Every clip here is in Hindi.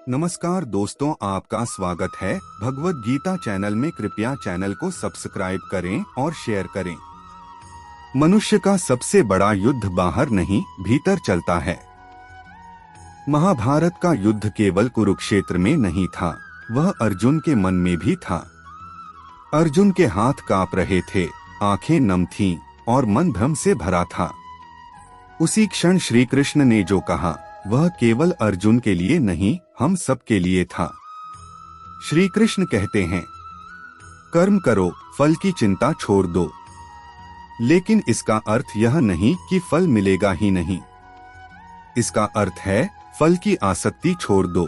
नमस्कार दोस्तों, आपका स्वागत है भगवत गीता चैनल में। कृपया चैनल को सब्सक्राइब करें और शेयर करें। मनुष्य का सबसे बड़ा युद्ध बाहर नहीं, भीतर चलता है। महाभारत का युद्ध केवल कुरुक्षेत्र में नहीं था, वह अर्जुन के मन में भी था। अर्जुन के हाथ कांप रहे थे, आंखें नम थीं और मन भ्रम से भरा था। उसी क्षण श्री कृष्ण ने जो कहा, वह केवल अर्जुन के लिए नहीं, हम सब के लिए था। श्री कृष्ण कहते हैं, कर्म करो, फल की चिंता छोड़ दो। लेकिन इसका अर्थ यह नहीं कि फल मिलेगा ही नहीं। इसका अर्थ है फल की आसक्ति छोड़ दो।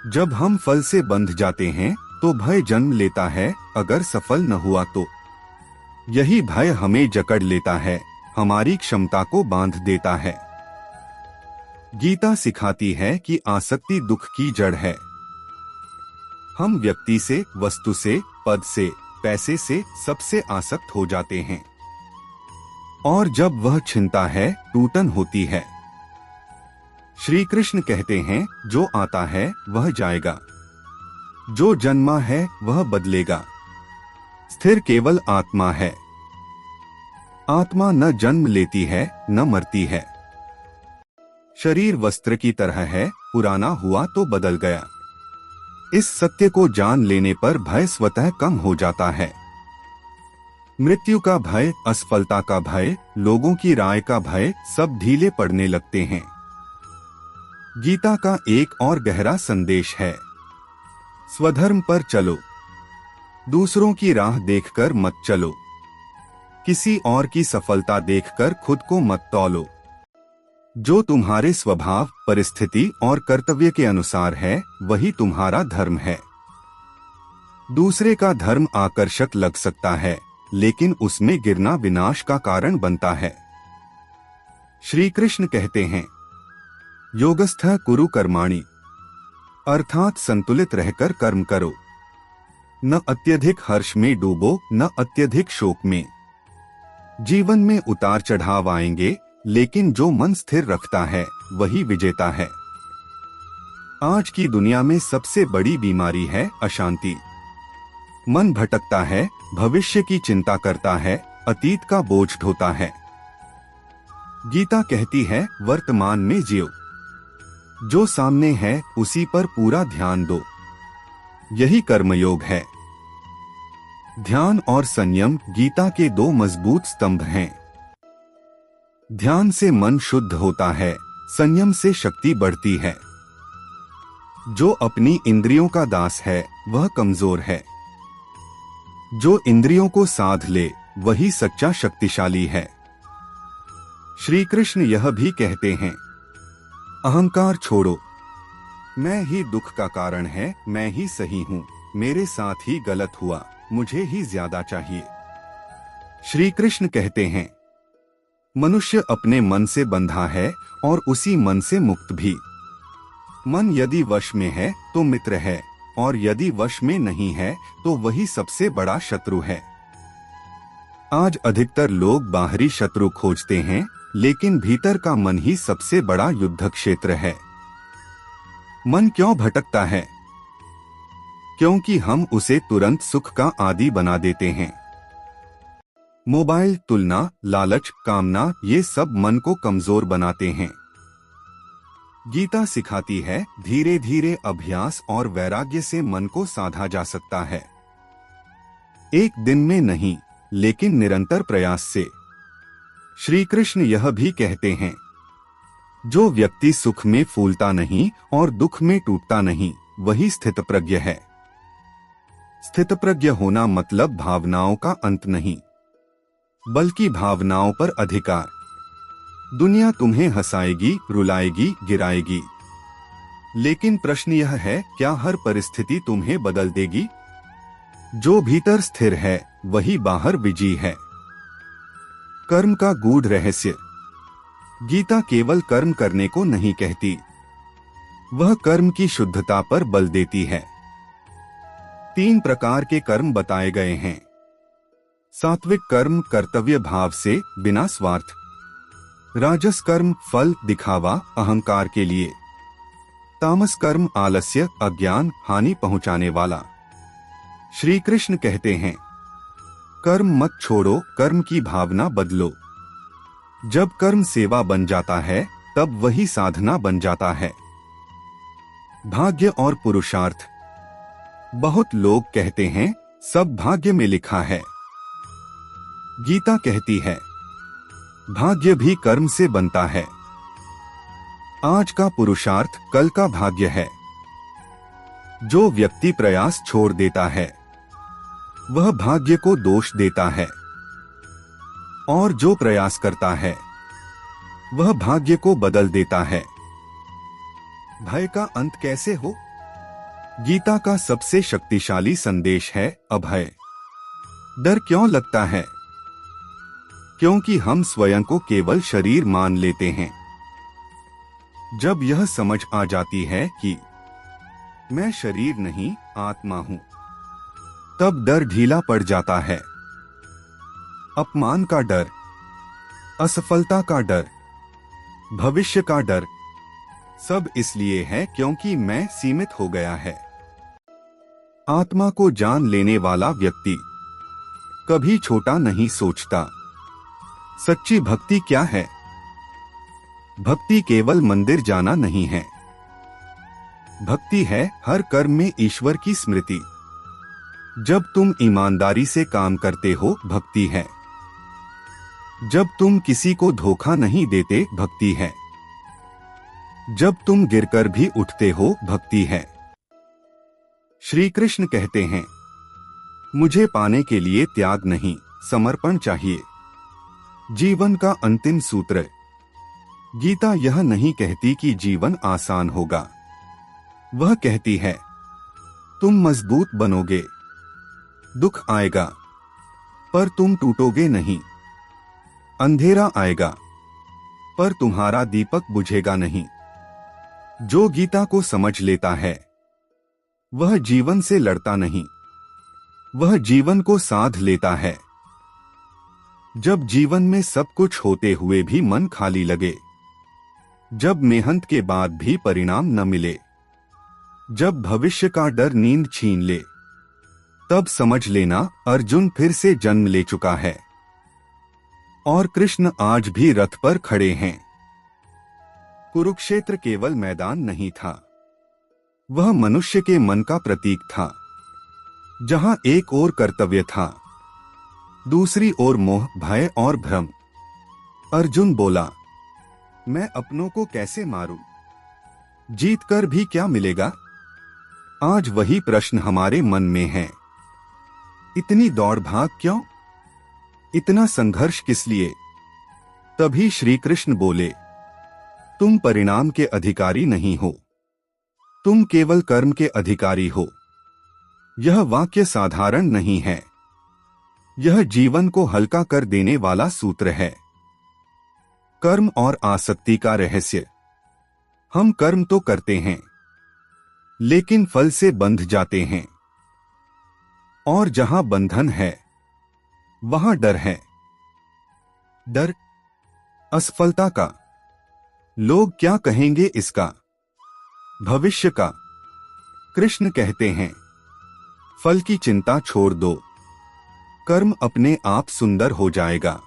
जब हम फल से बंध जाते हैं तो भय जन्म लेता है, अगर सफल न हुआ तो। यही भय हमें जकड़ लेता है, हमारी क्षमता को बांध देता है। गीता सिखाती है कि आसक्ति दुख की जड़ है। हम व्यक्ति से, वस्तु से, पद से, पैसे से, सबसे आसक्त हो जाते हैं और जब वह छिनता है, टूटन होती है। श्री कृष्ण कहते हैं, जो आता है वह जाएगा, जो जन्मा है वह बदलेगा। स्थिर केवल आत्मा है। आत्मा न जन्म लेती है, न मरती है। शरीर वस्त्र की तरह है, पुराना हुआ तो बदल गया। इस सत्य को जान लेने पर भय स्वतः कम हो जाता है। मृत्यु का भय, असफलता का भय, लोगों की राय का भय, सब ढीले पड़ने लगते हैं। गीता का एक और गहरा संदेश है, स्वधर्म पर चलो। दूसरों की राह देखकर मत चलो। किसी और की सफलता देखकर खुद को मत तौलो। जो तुम्हारे स्वभाव, परिस्थिति और कर्तव्य के अनुसार है, वही तुम्हारा धर्म है। दूसरे का धर्म आकर्षक लग सकता है, लेकिन उसमें गिरना विनाश का कारण बनता है। श्री कृष्ण कहते हैं, योगस्थः कुरु कर्माणि, अर्थात संतुलित रहकर कर्म करो। न अत्यधिक हर्ष में डूबो, न अत्यधिक शोक में। जीवन में उतार चढ़ाव आएंगे, लेकिन जो मन स्थिर रखता है वही विजेता है। आज की दुनिया में सबसे बड़ी बीमारी है अशांति। मन भटकता है, भविष्य की चिंता करता है, अतीत का बोझ ढोता है। गीता कहती है, वर्तमान में जियो। जो सामने है उसी पर पूरा ध्यान दो। यही कर्मयोग है। ध्यान और संयम गीता के दो मजबूत स्तंभ हैं। ध्यान से मन शुद्ध होता है, संयम से शक्ति बढ़ती है। जो अपनी इंद्रियों का दास है वह कमजोर है। जो इंद्रियों को साध ले वही सच्चा शक्तिशाली है। श्री कृष्ण यह भी कहते हैं, अहंकार छोड़ो। मैं ही दुख का कारण है, मैं ही सही हूँ, मेरे साथ ही गलत हुआ, मुझे ही ज्यादा चाहिए। श्री कृष्ण कहते हैं, मनुष्य अपने मन से बंधा है और उसी मन से मुक्त भी। मन यदि वश में है तो मित्र है, और यदि वश में नहीं है तो वही सबसे बड़ा शत्रु है। आज अधिकतर लोग बाहरी शत्रु खोजते हैं, लेकिन भीतर का मन ही सबसे बड़ा युद्ध क्षेत्र है। मन क्यों भटकता है? क्योंकि हम उसे तुरंत सुख का आदी बना देते हैं। मोबाइल, तुलना, लालच, कामना, ये सब मन को कमजोर बनाते हैं। गीता सिखाती है, धीरे धीरे अभ्यास और वैराग्य से मन को साधा जा सकता है। एक दिन में नहीं, लेकिन निरंतर प्रयास से। श्री कृष्ण यह भी कहते हैं, जो व्यक्ति सुख में फूलता नहीं और दुख में टूटता नहीं, वही स्थितप्रज्ञ है। स्थितप्रज्ञ होना मतलब भावनाओं का अंत नहीं, बल्कि भावनाओं पर अधिकार। दुनिया तुम्हें हंसाएगी, रुलाएगी, गिराएगी, लेकिन प्रश्न यह है, क्या हर परिस्थिति तुम्हें बदल देगी? जो भीतर स्थिर है वही बाहर विजयी है। कर्म का गूढ़ रहस्य। गीता केवल कर्म करने को नहीं कहती, वह कर्म की शुद्धता पर बल देती है। 3 प्रकार के कर्म बताए गए हैं। सात्विक कर्म कर्तव्य भाव से, बिना स्वार्थ। राजस कर्म फल, दिखावा, अहंकार के लिए। तामस कर्म आलस्य, अज्ञान, हानि पहुंचाने वाला। श्री कृष्ण कहते हैं, कर्म मत छोड़ो, कर्म की भावना बदलो। जब कर्म सेवा बन जाता है तब वही साधना बन जाता है। भाग्य और पुरुषार्थ। बहुत लोग कहते हैं सब भाग्य में लिखा है। गीता कहती है भाग्य भी कर्म से बनता है। आज का पुरुषार्थ कल का भाग्य है। जो व्यक्ति प्रयास छोड़ देता है वह भाग्य को दोष देता है, और जो प्रयास करता है वह भाग्य को बदल देता है। भय का अंत कैसे हो? गीता का सबसे शक्तिशाली संदेश है अभय। डर क्यों लगता है? क्योंकि हम स्वयं को केवल शरीर मान लेते हैं। जब यह समझ आ जाती है कि मैं शरीर नहीं आत्मा हूं, तब डर ढीला पड़ जाता है। अपमान का डर, असफलता का डर, भविष्य का डर, सब इसलिए है क्योंकि मैं सीमित हो गया है। आत्मा को जान लेने वाला व्यक्ति कभी छोटा नहीं सोचता। सच्ची भक्ति क्या है? भक्ति केवल मंदिर जाना नहीं है। भक्ति है हर कर्म में ईश्वर की स्मृति। जब तुम ईमानदारी से काम करते हो, भक्ति है। जब तुम किसी को धोखा नहीं देते, भक्ति है। जब तुम गिरकर भी उठते हो, भक्ति है। श्री कृष्ण कहते हैं, मुझे पाने के लिए त्याग नहीं, समर्पण चाहिए। जीवन का अंतिम सूत्र। गीता यह नहीं कहती कि जीवन आसान होगा। वह कहती है, तुम मजबूत बनोगे। दुख आएगा पर तुम टूटोगे नहीं। अंधेरा आएगा पर तुम्हारा दीपक बुझेगा नहीं। जो गीता को समझ लेता है वह जीवन से लड़ता नहीं, वह जीवन को साध लेता है। जब जीवन में सब कुछ होते हुए भी मन खाली लगे, जब मेहनत के बाद भी परिणाम न मिले, जब भविष्य का डर नींद छीन ले, तब समझ लेना अर्जुन फिर से जन्म ले चुका है और कृष्ण आज भी रथ पर खड़े हैं। कुरुक्षेत्र केवल मैदान नहीं था, वह मनुष्य के मन का प्रतीक था, जहां एक ओर कर्तव्य था, दूसरी ओर मोह, भय और भ्रम। अर्जुन बोला, मैं अपनों को कैसे मारूं? जीत कर भी क्या मिलेगा? आज वही प्रश्न हमारे मन में है। इतनी दौड़ भाग क्यों? इतना संघर्ष किस लिए? तभी श्री कृष्ण बोले, तुम परिणाम के अधिकारी नहीं हो, तुम केवल कर्म के अधिकारी हो। यह वाक्य साधारण नहीं है, यह जीवन को हल्का कर देने वाला सूत्र है। कर्म और आसक्ति का रहस्य। हम कर्म तो करते हैं, लेकिन फल से बंध जाते हैं, और जहां बंधन है वहां डर है। डर असफलता का, लोग क्या कहेंगे इसका, भविष्य का। कृष्ण कहते हैं, फल की चिंता छोड़ दो, कर्म अपने आप सुंदर हो जाएगा।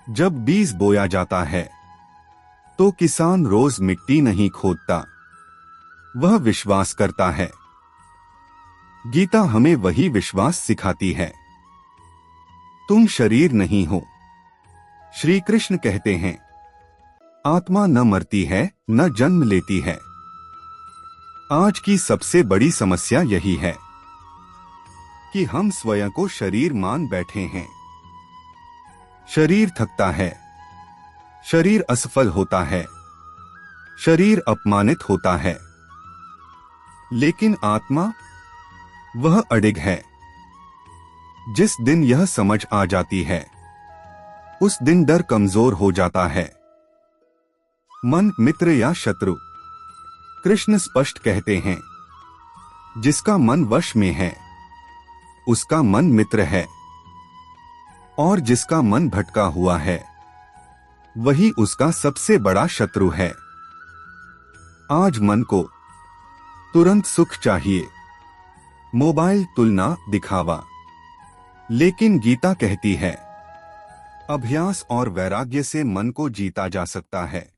जब बीज बोया जाता है तो किसान रोज मिट्टी नहीं खोदता, वह विश्वास करता है। गीता हमें वही विश्वास सिखाती है। तुम शरीर नहीं हो। श्री कृष्ण कहते हैं, आत्मा न मरती है न जन्म लेती है। आज की सबसे बड़ी समस्या यही है कि हम स्वयं को शरीर मान बैठे हैं। शरीर थकता है, शरीर असफल होता है, शरीर अपमानित होता है, लेकिन आत्मा, वह अडिग है। जिस दिन यह समझ आ जाती है, उस दिन डर कमजोर हो जाता है। मन मित्र या शत्रु? कृष्ण स्पष्ट कहते हैं, जिसका मन वश में है उसका मन मित्र है, और जिसका मन भटका हुआ है वही उसका सबसे बड़ा शत्रु है। आज मन को तुरंत सुख चाहिए, मोबाइल, तुलना, दिखावा। लेकिन गीता कहती है, अभ्यास और वैराग्य से मन को जीता जा सकता है।